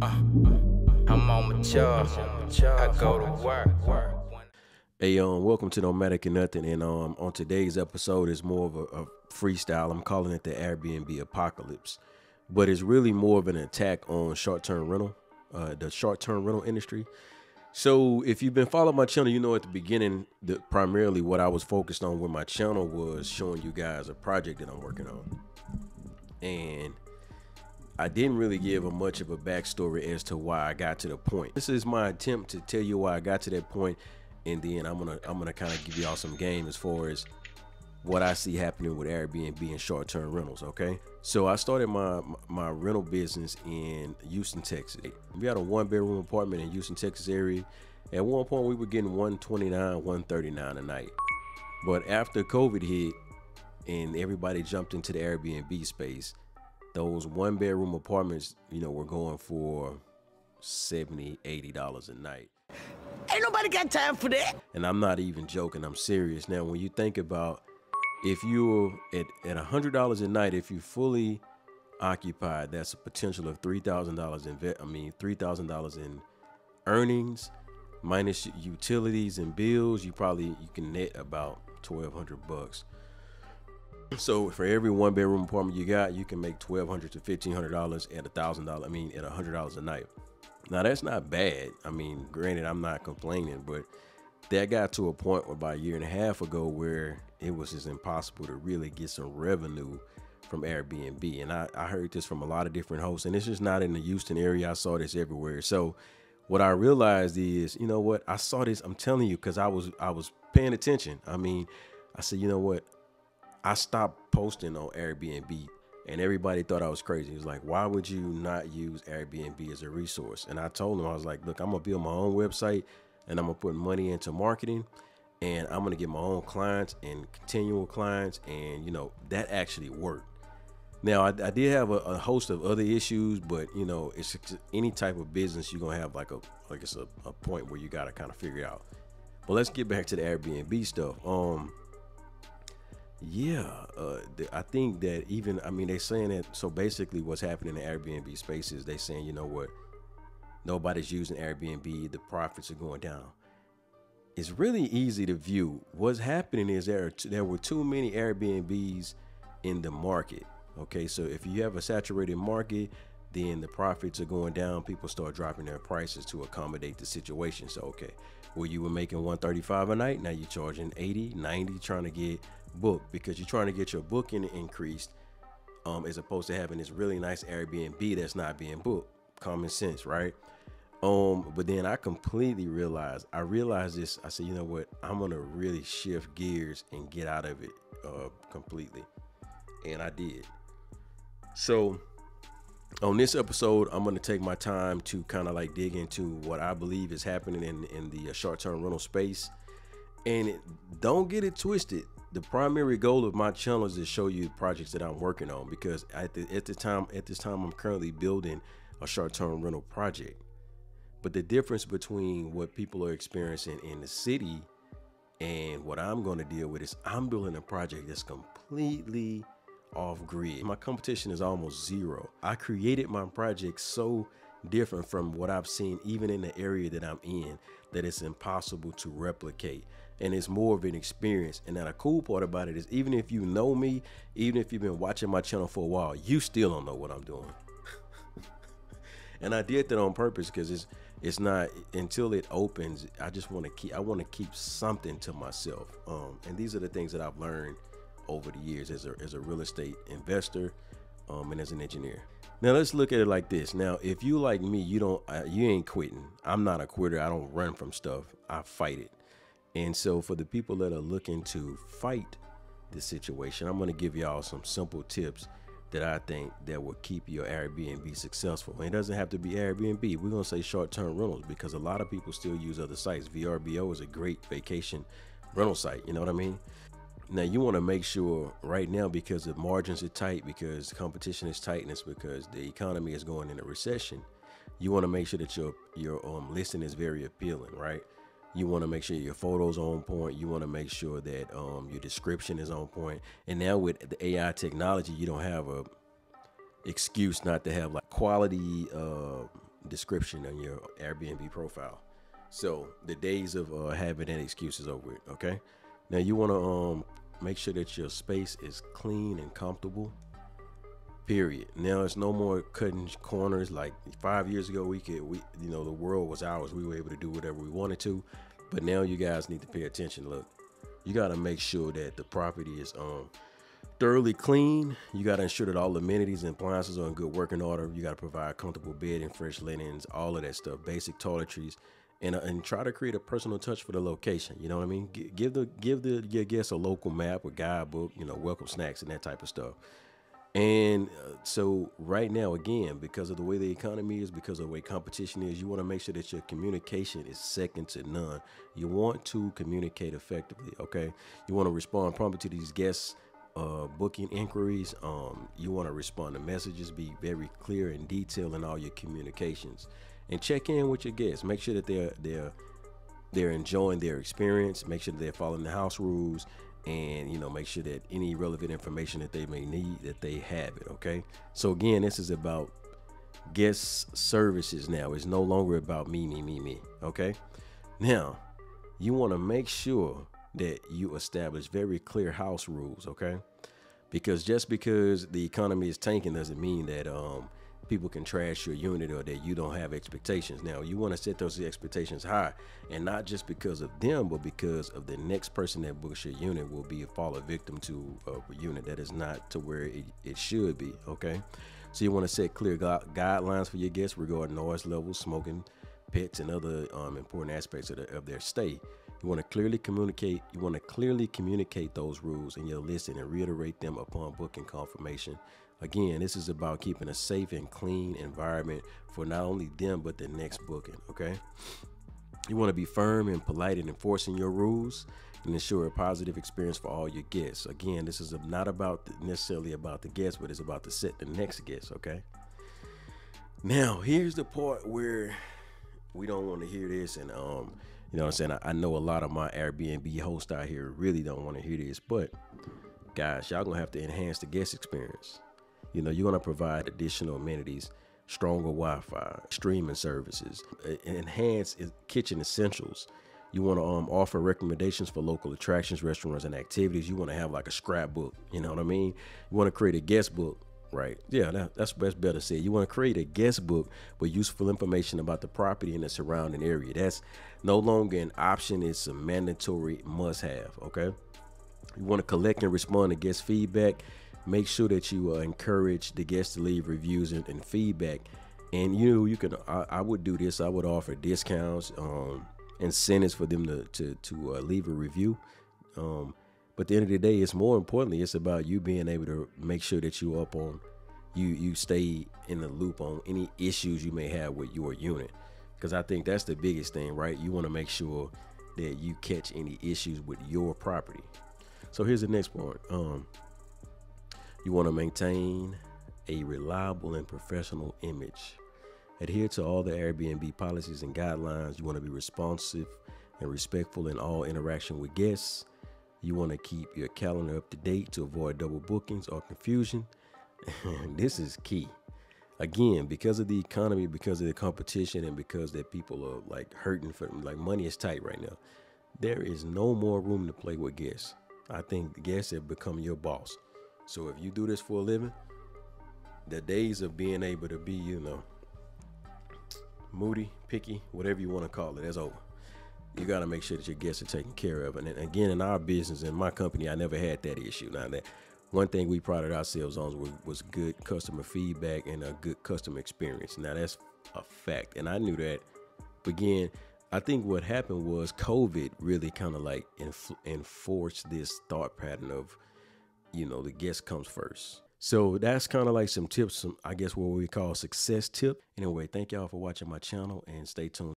I'm on my job. I go to work. Hey, welcome to Nomadic and Nothing. And on today's episode is more of a freestyle. I'm calling it the Airbnb apocalypse, but it's really more of an attack on short-term rental, the short-term rental industry. So if you've been following my channel, you know at the beginning that primarily what I was focused on with my channel was showing you guys a project that I'm working on, and I didn't really give much of a backstory as to why I got to the point. This is my attempt to tell you why I got to that point, and then I'm gonna kind of give y'all some game as far as what I see happening with Airbnb and short-term rentals. Okay, so I started my rental business in Houston, Texas. We had a one-bedroom apartment in Houston, Texas area. At one point, we were getting $129, $139 a night. But after COVID hit and everybody jumped into the Airbnb space, those one-bedroom apartments, were going for $70, $80 a night. Ain't nobody got time for that. And I'm not even joking. I'm serious. Now, when you think about if you're at $100 a night, if you're fully occupied, that's a potential of $3,000 $3,000 in earnings minus utilities and bills. You can net about $1,200. So for every one-bedroom apartment you can make $1,200 to $1,500 at $1,000. At $100 a night. Now that's not bad. Granted, I'm not complaining, but that got to a point about a year and a half ago where it was just impossible to really get some revenue from Airbnb. And I heard this from a lot of different hosts, and it's just not in the Houston area. I saw this everywhere. So what I realized is, I saw this, I'm telling you, because I was paying attention. I said, I stopped posting on Airbnb, and everybody thought I was crazy. It was like, why would you not use Airbnb as a resource? And I told them, I was like, look, I'm gonna build my own website, and I'm gonna put money into marketing, and I'm gonna get my own clients and continual clients, and that actually worked. Now I did have a host of other issues, but it's any type of business you're gonna have it's a point where you gotta kind of figure it out. But let's get back to the Airbnb stuff. I think that they're saying that, so basically what's happening in the Airbnb space is they saying, nobody's using Airbnb, the profits are going down. It's really easy to view. What's happening is there were too many Airbnbs in the market. Okay, so if you have a saturated market, then the profits are going down. People start dropping their prices to accommodate the situation. So, okay, where you were making $135 a night, now you're charging $80, $90, trying to get booked because you're trying to get your booking increased, as opposed to having this really nice Airbnb that's not being booked. Common sense, right? But then I completely realized this. I said, I'm gonna really shift gears and get out of it completely, and I did. So on this episode, I'm going to take my time to kind of dig into what I believe is happening in the short-term rental space. And don't get it twisted. The primary goal of my channel is to show you projects that I'm working on, because at this time, I'm currently building a short-term rental project. But the difference between what people are experiencing in the city and what I'm going to deal with is I'm building a project that's completely off grid. My competition is almost zero. I created my project so different from what I've seen, even in the area that I'm in, that it's impossible to replicate. And it's more of an experience. And now the cool part about it is, even if you know me, even if you've been watching my channel for a while, you still don't know what I'm doing. And I did that on purpose, because it's not until it opens. I want to keep something to myself. And these are the things that I've learned over the years as a real estate investor, and as an engineer. Now let's look at it like this. Now, if you like me, you ain't quitting. I'm not a quitter. I don't run from stuff. I fight it. And so for the people that are looking to fight this situation, I'm going to give y'all some simple tips that I think that will keep your Airbnb successful. And it doesn't have to be Airbnb. We're going to say short-term rentals, because a lot of people still use other sites. VRBO is a great vacation rental site. You know what I mean? Now you want to make sure right now, because the margins are tight, because competition is tight, and it's because the economy is going in a recession. You want to make sure that your listing is very appealing, right? You want to make sure your photos are on point. You want to make sure that your description is on point. And now with the AI technology, you don't have a excuse not to have quality description on your Airbnb profile. So the days of having that excuse is over with. Okay. Now you want to make sure that your space is clean and comfortable. Period. Now it's no more cutting corners. Like 5 years ago, the world was ours. We were able to do whatever we wanted to. But now you guys need to pay attention. Look, you got to make sure that the property is thoroughly clean. You got to ensure that all amenities and appliances are in good working order. You got to provide comfortable bedding, fresh linens, all of that stuff, basic toiletries, and try to create a personal touch for the location. You know what I mean? Give your guests a local map, a guidebook, welcome snacks and that type of stuff. And so right now, again, because of the way the economy is, because of the way competition is, you want to make sure that your communication is second to none. You want to communicate effectively, okay? You want to respond promptly to these guests' booking inquiries. You want to respond to messages, be very clear and detailed in all your communications, and check in with your guests. Make sure that they're enjoying their experience. Make sure that they're following the house rules. And, make sure that any relevant information that they may need, that they have it, okay? So, again, this is about guest services now. It's no longer about me, okay? Now, you want to make sure that you establish very clear house rules, okay? Because just because the economy is tanking doesn't mean that people can trash your unit or that you don't have expectations. Now, you want to set those expectations high, and not just because of them, but because of the next person that books your unit will fall a victim to a unit that is not to where it should be, okay? So you want to set clear guidelines for your guests regarding noise levels, smoking, pets, and other important aspects of their stay. You want to clearly communicate. You want to clearly communicate those rules in your listing and reiterate them upon booking confirmation. Again, this is about keeping a safe and clean environment for not only them, but the next booking, okay? You want to be firm and polite in enforcing your rules and ensure a positive experience for all your guests. Again, this is not necessarily about the guests, but it's about to set the next guest, okay? Now, here's the part where we don't want to hear this, and you know what I'm saying? I know a lot of my Airbnb hosts out here really don't want to hear this, but guys, y'all gonna have to enhance the guest experience. You're going to provide additional amenities, stronger Wi-Fi, streaming services, enhanced kitchen essentials. You want to offer recommendations for local attractions, restaurants, and activities. You want to have like a scrapbook. You know what I mean? You want to create a guest book, right? Yeah, that's better said. You want to create a guest book with useful information about the property and the surrounding area. That's no longer an option. It's a mandatory must-have, okay? You want to collect and respond to guest feedback. Make sure that you encourage the guests to leave reviews and feedback. And you can. I would do this. I would offer discounts, incentives for them to leave a review. But at the end of the day, it's more importantly, it's about you being able to make sure that you up on, you stay in the loop on any issues you may have with your unit. Because I think that's the biggest thing, right? You want to make sure that you catch any issues with your property. So here's the next part. You want to maintain a reliable and professional image. Adhere to all the Airbnb policies and guidelines. You want to be responsive and respectful in all interaction with guests. You want to keep your calendar up to date to avoid double bookings or confusion. This is key. Again, because of the economy, because of the competition, and because that people are like hurting for money is tight right now. There is no more room to play with guests. I think guests have become your boss. So if you do this for a living, the days of being able to be, moody, picky, whatever you want to call it, that's over. You got to make sure that your guests are taken care of. And again, in our business, in my company, I never had that issue. Now, that one thing we prided ourselves on was good customer feedback and a good customer experience. Now, that's a fact. And I knew that. But again, I think what happened was COVID really kind of like enforced this thought pattern of, the guest comes first. So that's kind of like some tips, I guess what we call success tip. Anyway, thank y'all for watching my channel and stay tuned.